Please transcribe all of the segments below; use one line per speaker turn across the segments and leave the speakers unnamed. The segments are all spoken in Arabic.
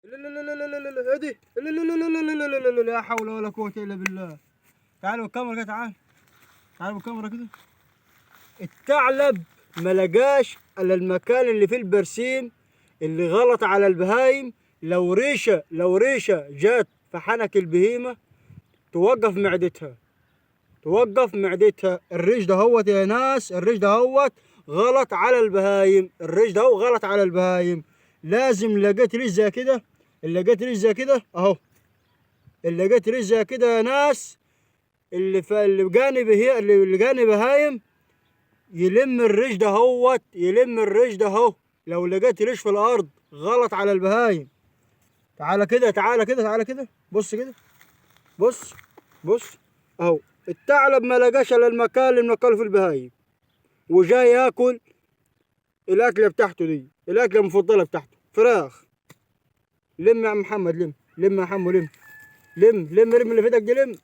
لا لا لا لا لا لا لا هدي لا لا لا لا لا لا لا لا لا لا حول ولا قوة إلا بالله. تعالوا بالكاميرا كده، تعالوا بالكاميرا كده. الثعلب ما لقاش الا المكان اللي فيه البرسيم اللي غلط على البهايم. لو ريشه جات في حنك البهيمة توقف معدتها. الريش ده هوت يا ناس، الريش ده هوت غلط على البهايم، الريش ده هو غلط على البهايم. لازم لقيت ريش زي كده، اللي لقيت ريش زي كده اهو، اللي لقيت ريش زي كده يا ناس، اللي جاني بهايم يلم الريش ده هوت، يلم الريش ده اهو. لو لقيت ريش في الارض غلط على البهايم، تعالى كده تعالى كده تعالى كده، بص كده، بص بص اهو. الثعلب ما لقاش الا المكان اللي منقله في البهايم، وجاي ياكل الاكله بتاعته دي، الاكله المفضله بتاعته فراخ. لم يا عم محمد، لم يا حمو، لم اللي في ايدك دي،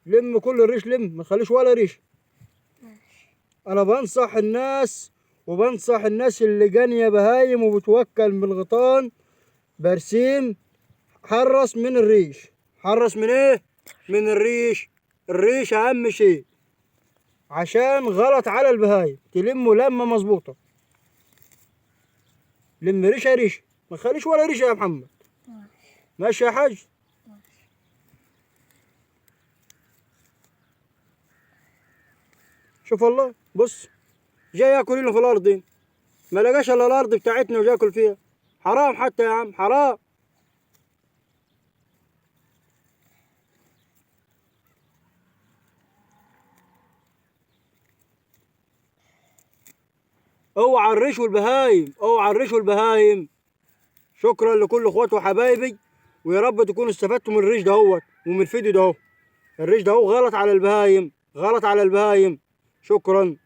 لم كل الريش، ما تخليش ولا ريش. انا بنصح الناس، وبنصح الناس اللي جانيه بهايم وبتوكل من الغيطان برسيم، حرص من الريش. حرص من ايه؟ من الريش. الريش اهم شيء، عشان غلط على البهايم تلمه لمه مظبوطه. لم ريشه، ما تخليش ولا ريشه يا محمد. ماشي يا حاج. شوف والله، بص، جاي ياكل هنا في الارض، ما لقاش الا الارض بتاعتنا وجاي ياكل فيها. حرام حتى يا عم، حرام. اوعى الريش والبهايم، اوعى الريش والبهايم. شكرا لكل اخواتي وحبايبي، ويا رب تكونوا استفدتوا من الريش دهوت ومن الفيديو ده. الريش ده غلط على البهايم، غلط على البهايم. شكرا.